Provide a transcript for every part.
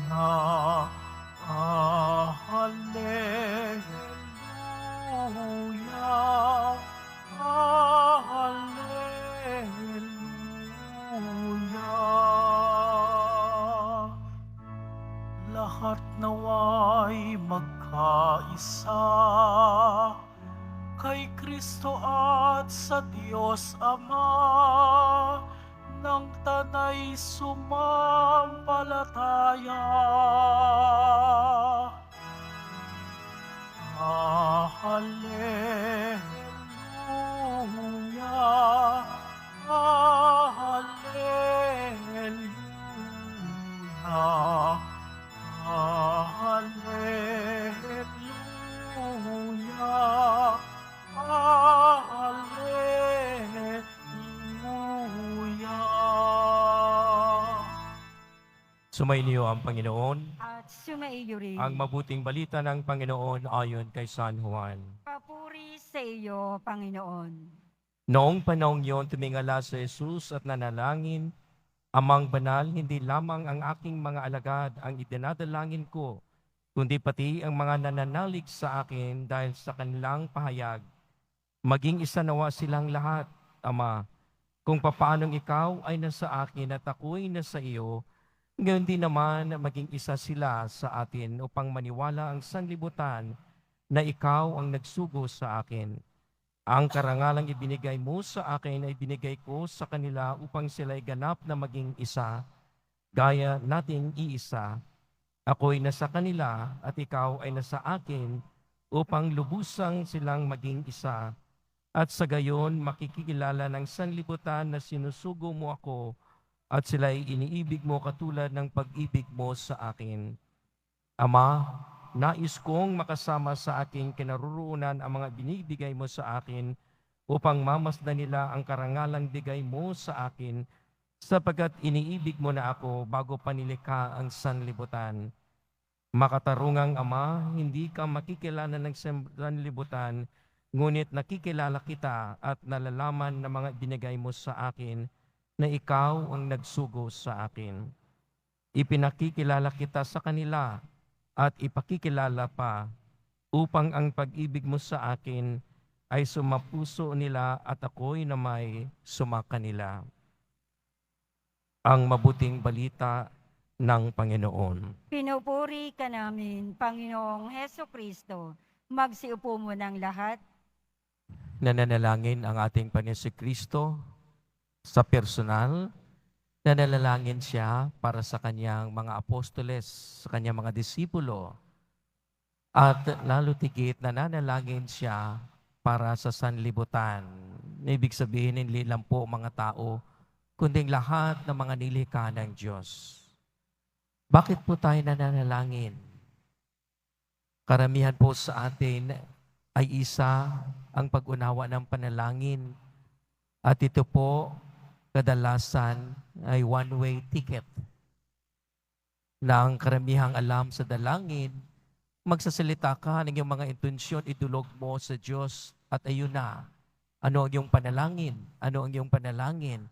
Hallelujah, hallelujah. Lahat nawa'y magkaisa kay Kristo at sa Diyos Ama ng tanay sumampalataya. Hallelujah, hallelujah, hallelujah, hallelujah. Sumainyo ang Panginoon. At sumaiyo rin. Ang mabuting balita ng Panginoon ayon kay San Juan. Papuri sa iyo, Panginoon. Noong panahong yon, tumingala sa Jesus at nanalangin, Amang banal, hindi lamang ang aking mga alagad ang idinadalangin ko, kundi pati ang mga nananalig sa akin dahil sa kanilang pahayag. Maging isa nawa silang lahat, Ama, kung papaanong ikaw ay nasa akin at ako'y nasa iyo, ngayon din naman maging isa sila sa atin upang maniwala ang sanlibutan na ikaw ang nagsugo sa akin. Ang karangalang ibinigay mo sa akin ay binigay ko sa kanila upang sila'y ganap na maging isa, gaya nating iisa. Ako'y nasa kanila at ikaw ay nasa akin upang lubusang silang maging isa. At sa gayon makikilala ng sanlibutan na sinusugo mo ako at sila'y iniibig mo katulad ng pag-ibig mo sa akin. Ama, nais kong makasama sa aking kinaroroonan ang mga binibigay mo sa akin upang mamasdan nila ang karangalang bigay mo sa akin sapagkat iniibig mo na ako bago pa nilikha ang sanlibutan. Makatarungang Ama, hindi ka makikilala ng sanlibutan, ngunit nakikilala kita at nalalaman ng mga binigay mo sa akin na ikaw ang nagsugo sa akin. Ipinakikilala kita sa kanila at ipakikilala pa upang ang pag-ibig mo sa akin ay sumapuso nila at ako'y na may sumakanila. Ang mabuting balita ng Panginoon. Pinupuri ka namin, Panginoong Heso Kristo. Magsiupo mo ng lahat. Nananalangin ang ating Panginoon Kristo sa personal, nananalangin siya para sa kanyang mga apostoles, sa kanyang mga disipulo, at lalo tigit nananalangin siya para sa sanlibutan. Ibig sabihin, hindi lang po mga tao, kundi lahat ng mga nilikha ng Diyos. Bakit po tayo nananalangin? Karamihan po sa atin ay isa ang pag-unawa ng panalangin. At ito po, kadalasan ay one-way ticket na ang karamihang alam sa dalangin, magsasalita ka ng iyong mga intensyon, idulog mo sa Diyos at ayun na. Ano ang iyong panalangin? Ano ang iyong panalangin?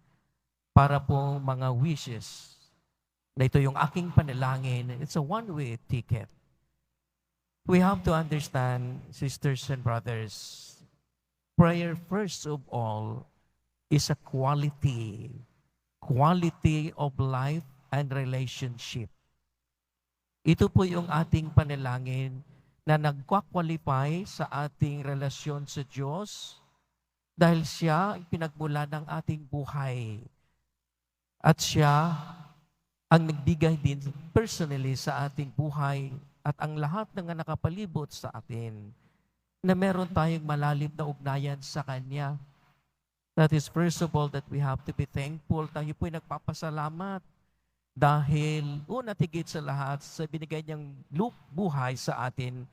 Para po mga wishes na ito yung aking panalangin. It's a one-way ticket. We have to understand, sisters and brothers, prayer first of all is a quality of life and relationship. Ito po yung ating panalangin na nagkwa-qualify sa ating relasyon sa Diyos dahil siya ang pinagmula ng ating buhay. At siya ang nagbigay din personally sa ating buhay at ang lahat ng nakapalibot sa atin na meron tayong malalim na ugnayan sa Kanya. That is first of all that we have to be thankful. Tayo po'y nagpapasalamat dahil una tigit sa lahat sa binigay niyang buhay sa atin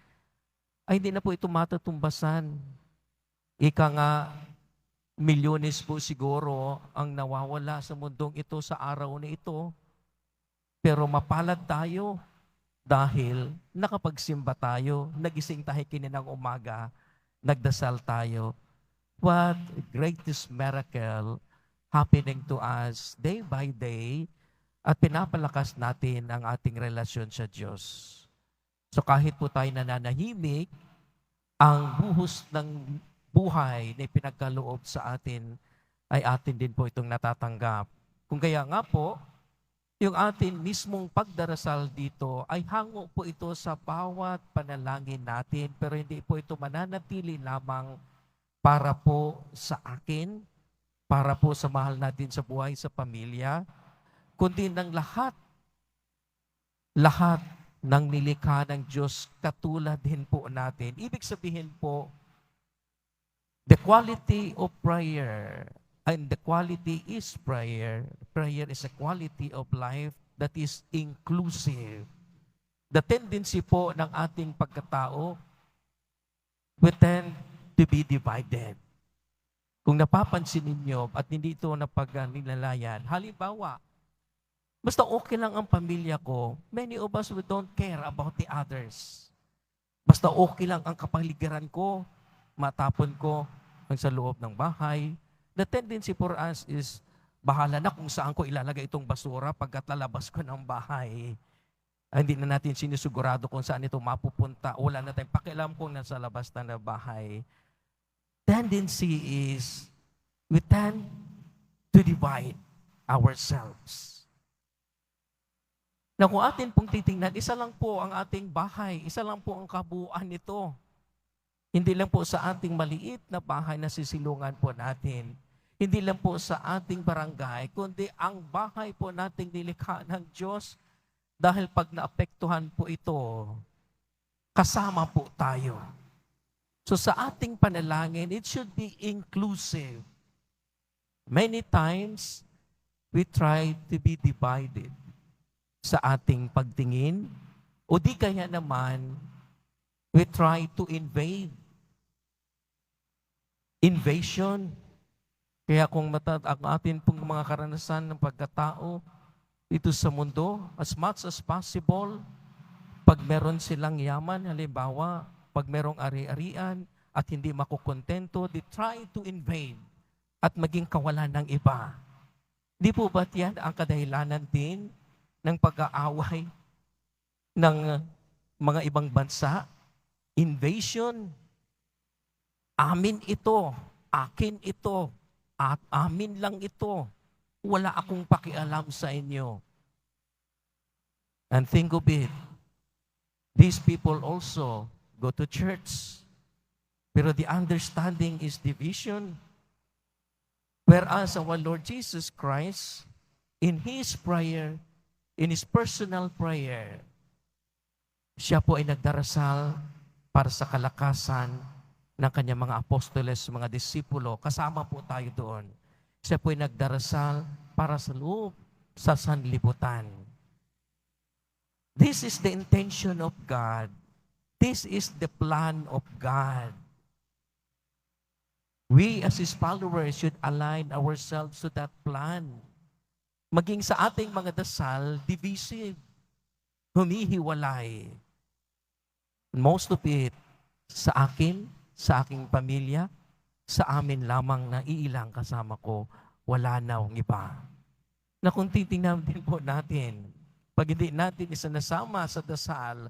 ay hindi na po ito matutumbasan. Ika nga, milyones po siguro ang nawawala sa mundong ito sa araw na ito. Pero mapalad tayo dahil nakapagsimba tayo, nagising tayo kininang umaga, nagdasal tayo. What greatest miracle happening to us day by day at pinapalakas natin ang ating relasyon sa Diyos. So kahit po tayo nananahimik, ang buhos ng buhay na pinagkaloob sa atin ay atin din po itong natatanggap. Kung kaya nga po, yung atin mismong pagdarasal dito ay hango po ito sa bawat panalangin natin, pero hindi po ito mananatili lamang para po sa akin, para po sa mahal natin sa buhay, sa pamilya, kundi ng lahat ng nilikha ng Diyos katulad din po natin. Ibig sabihin po, the quality of prayer, and the quality is prayer. Prayer is a quality of life that is inclusive. The tendency po ng ating pagkatao, we tend to be divided. Kung napapansin ninyo at hindi ito napag-nilalayan, halimbawa, basta okay lang ang pamilya ko, many of us we don't care about the others. Basta okay lang ang kapaligiran ko, matapon ko ang sa loob ng bahay. The tendency for us is, bahala na kung saan ko ilalagay itong basura pagkat lalabas ko ng bahay. Hindi na natin sinusigurado kung saan ito mapupunta. Wala na tayong pakialam kung nasa labas na bahay. Tendency is, we tend to divide ourselves. Na kung atin pong titingnan, isa lang po ang ating bahay, isa lang po ang kabuuan nito. Hindi lang po sa ating maliit na bahay na sisilungan po natin. Hindi lang po sa ating barangay, kundi ang bahay po nating nilikha ng Diyos. Dahil pag naapektuhan po ito, kasama po tayo. So sa ating panalangin, it should be inclusive. Many times, we try to be divided sa ating pagtingin, o di kaya naman, we try to invade. Invasion. Kaya kung ang atin pong mga karanasan ng pagkatao dito sa mundo, as much as possible, pag meron silang yaman, halimbawa, pag merong ari-arian at hindi makukontento, they try to invade at maging kawalan ng iba. Di po ba't yan ang kadahilanan din ng pag-aaway ng mga ibang bansa? Invasion. Amin ito, akin ito, at amin lang ito. Wala akong pakialam sa inyo. And think of it, these people also go to church, pero the understanding is division. Whereas our Lord Jesus Christ, in His prayer, in His personal prayer, siya po ay nagdarasal para sa kalakasan ng kanyang mga apostoles, mga disipulo. Kasama po tayo doon. Siya po ay nagdarasal para sa loob sa sanlibutan. This is the intention of God. This is the plan of God. We as His followers should align ourselves to that plan. Maging sa ating mga dasal, divisive, humihiwalay. Most of it, sa akin, sa aking pamilya, sa amin lamang na iilang kasama ko, wala na ang iba. Na kung titingnan din po natin, pag hindi natin isanasama sa dasal,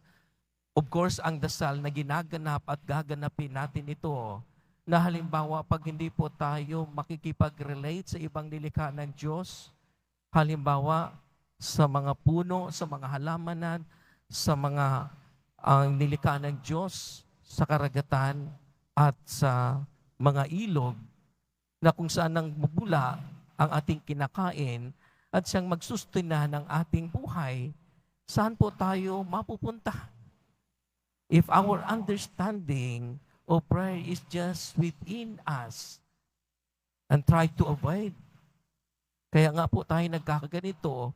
of course, ang dasal na ginaganap at gaganapin natin ito, na halimbawa, pag hindi po tayo makikipag-relate sa ibang nilikha ng Diyos, halimbawa, sa mga puno, sa mga halamanan, sa mga ang nilikha ng Diyos, sa karagatan, at sa mga ilog, na kung saan nang mabula ang ating kinakain, at siyang magsustina ng ating buhay, saan po tayo mapupunta? If our understanding of prayer is just within us, and try to avoid. Kaya nga po tayo nagkakaganito,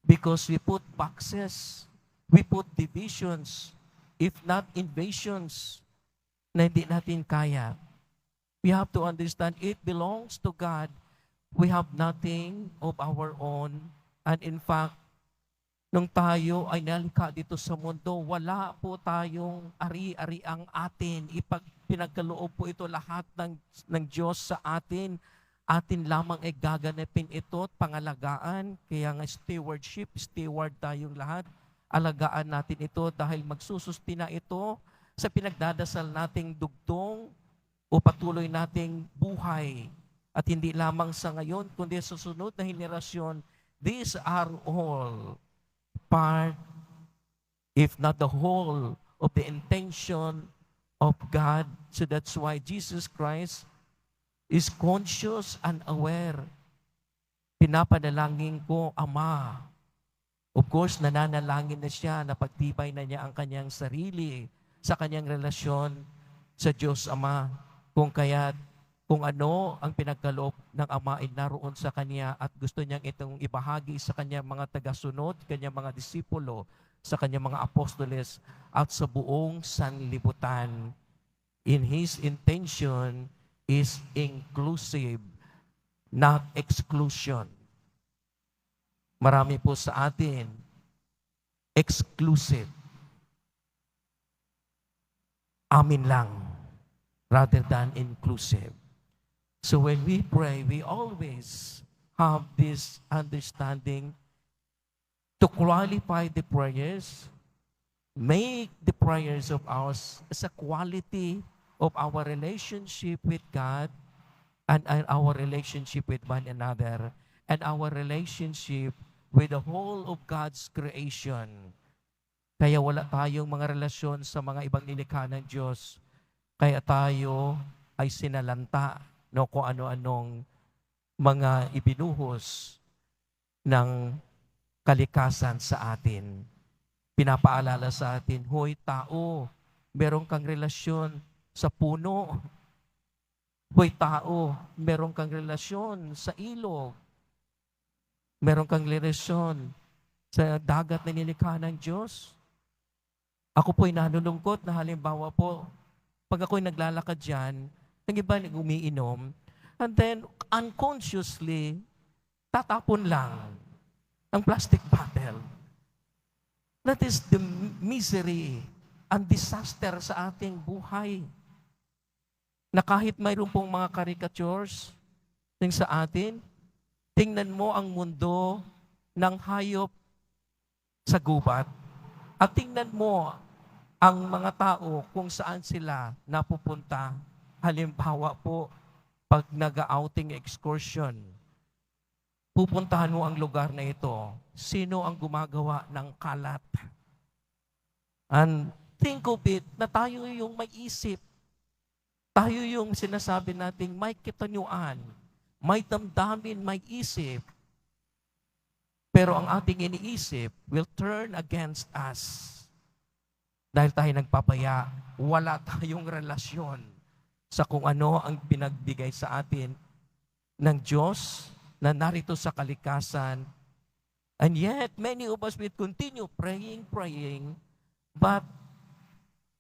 because we put boxes, we put divisions, if not invasions, na hindi natin kaya. We have to understand it belongs to God. We have nothing of our own. And in fact, nung tayo ay nalikha dito sa mundo, wala po tayong ari-ariang atin. Pinagkaloob po ito lahat ng Diyos sa atin. atin lamang ay gaganapin ito at pangalagaan. Kaya nga steward tayong lahat. Alagaan natin ito dahil magsusustina ito sa pinagdadasal nating dugtong o patuloy nating buhay. At hindi lamang sa ngayon, kundi sa susunod na henerasyon. These are all part, if not the whole, of the intention of God. So that's why Jesus Christ is conscious and aware. Pinapanalangin ko, Ama. Of course, nananalangin na siya, napagtibay na niya ang kanyang sarili sa kanyang relasyon sa Diyos Ama. Kung ano ang pinagkaloob ng Ama ay naroon sa Kanya at gusto niyang itong ibahagi sa Kanyang mga tagasunod, Kanyang mga disipulo, sa Kanyang mga apostoles at sa buong sanlibutan. In His intention is inclusive, not exclusion. Marami po sa atin, exclusive. Amin lang, rather than inclusive. So when we pray, we always have this understanding to qualify the prayers, make the prayers of ours as a quality of our relationship with God and our relationship with one another and our relationship with the whole of God's creation. Kaya wala tayong mga relasyon sa mga ibang nilikha ng Diyos. Kaya tayo ay sinalanta kung ano-anong mga ibinuhos ng kalikasan sa atin. Pinapaalala sa atin, hoy tao, meron kang relasyon sa puno. Hoy tao, meron kang relasyon sa ilog. Meron kang relasyon sa dagat na nilikha ng Diyos. Ako po'y nanulungkot na halimbawa po, pag ako'y naglalakad dyan, ng iba umiinom, and then unconsciously, tatapon lang ang plastic bottle. That is the misery and disaster sa ating buhay. Na kahit mayroon pong mga caricatures sa atin, tingnan mo ang mundo ng hayop sa gubat at tingnan mo ang mga tao kung saan sila napupunta. Halimbawa po, pag nag-outing excursion, pupuntahan mo ang lugar na ito. Sino ang gumagawa ng kalat? And think of it, na tayo yung may isip. Tayo yung sinasabi nating may kitanyuan, may damdamin, may isip. Pero ang ating iniisip will turn against us. Dahil tayo nagpapaya, wala tayong relasyon sa kung ano ang pinagbigay sa atin ng Diyos na narito sa kalikasan. And yet, many of us will continue praying, but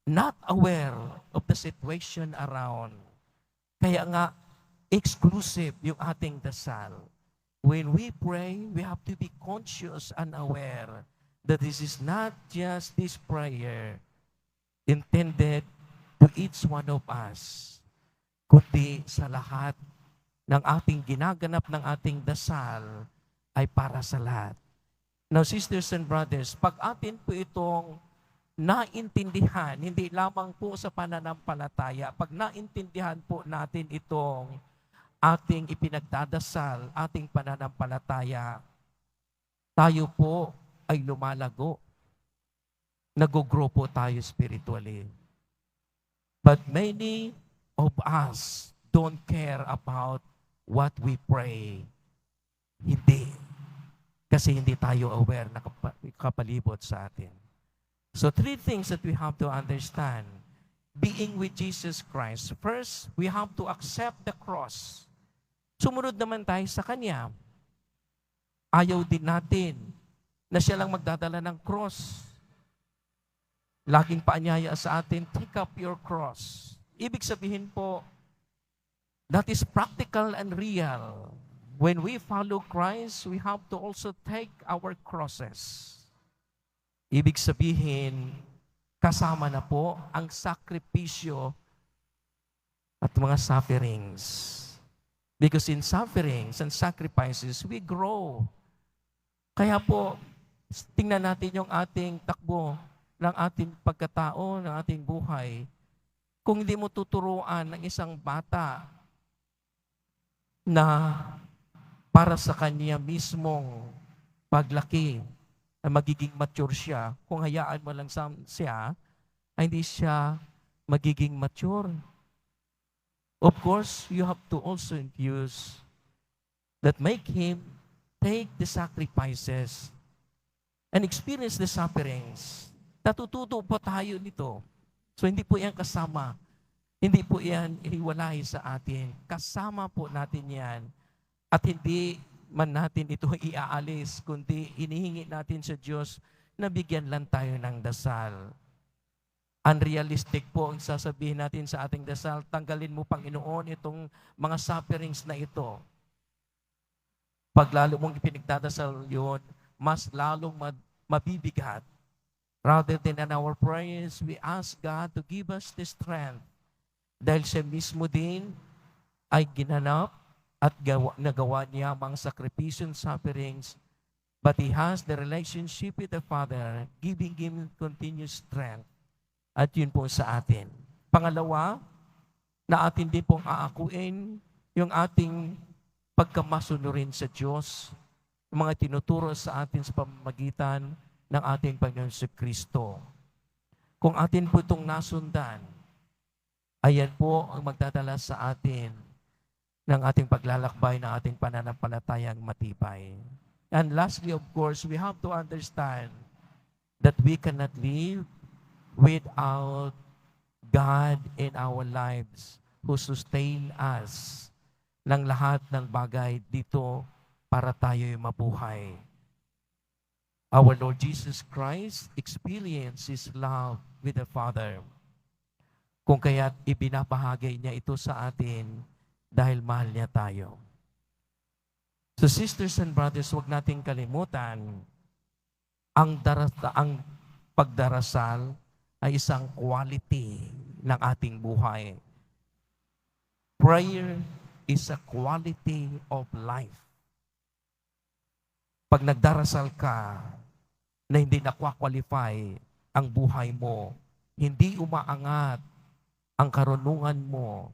not aware of the situation around. Kaya nga, exclusive yung ating dasal. When we pray, we have to be conscious and aware that this is not just this prayer intended to each one of us, kundi sa lahat ng ating ginaganap ng ating dasal ay para sa lahat. Now, sisters and brothers, pag atin po itong naintindihan, hindi lamang po sa pananampalataya, pag naintindihan po natin itong ating ipinagdadasal, ating pananampalataya, tayo po ay lumalago. Nag-grow po tayo spiritually. But many of us don't care about what we pray. Hindi. Kasi hindi tayo aware na kapalibot sa atin. So 3 things that we have to understand. Being with Jesus Christ. First, we have to accept the cross. Sumunod naman tayo sa Kanya. Ayaw din natin na siya lang magdadala ng cross. Laging paanyaya sa atin, take up your cross. Ibig sabihin po, that is practical and real. When we follow Christ, we have to also take our crosses. Ibig sabihin, kasama na po ang sakripisyo at mga sufferings. Because in sufferings and sacrifices, we grow. Kaya po, tingnan natin yung ating takbo ng ating pagkatao, ng ating buhay. Kung hindi mo tuturuan ng isang bata na para sa kanya mismong paglaki, na magiging mature siya, kung hayaan mo lang siya, ay hindi siya magiging mature. Of course, you have to also infuse that make him take the sacrifices and experience the sufferings. Natututo po tayo nito. So hindi po yan kasama. Hindi po yan ihiwalay sa atin. Kasama po natin yan. At hindi man natin ito iaalis, kundi inihingi natin sa Diyos na bigyan lang tayo ng dasal. Unrealistic po ang sasabihin natin sa ating dasal, tanggalin mo, Panginoon, itong mga sufferings na ito. Pag lalo mong ipinagdadasal yun, mas lalong mabibigat. Rather than in our prayers, we ask God to give us the strength. Dahil siya mismo din ay ginanap at nagawa niya mga sakripisyo and sufferings, but He has the relationship with the Father, giving Him continuous strength. At yun po sa atin. Pangalawa, na atin din pong aakuin yung ating pagkamasunurin sa Diyos, yung mga tinuturo sa atin sa pamamagitan ng ating Panginoon si Kristo. Kung atin po itong nasundan, ayan po ang magdadala sa atin ng ating paglalakbay, ng ating pananampalatayang matibay. And lastly, of course, we have to understand that we cannot live without God in our lives who sustain us ng lahat ng bagay dito para tayo'y mabuhay. Our Lord Jesus Christ experienced His love with the Father. Kung kaya't ibinabahagi niya ito sa atin dahil mahal niya tayo. So sisters and brothers, huwag nating kalimutan ang pagdarasal ay isang quality ng ating buhay. Prayer is a quality of life. Pag nagdarasal ka na hindi nakwa-qualify ang buhay mo, hindi umaangat ang karunungan mo,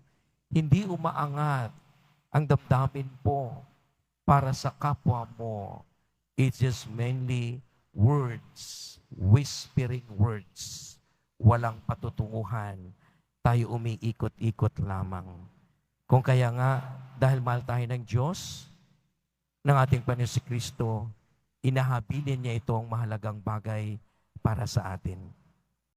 hindi umaangat ang damdamin mo para sa kapwa mo, it's just mainly words, whispering words. Walang patutunguhan. Tayo umiikot-ikot lamang. Kung kaya nga, dahil mahal tayo ng Diyos, ng ating Panginoon si Kristo, inahabilin niya itong mahalagang bagay para sa atin.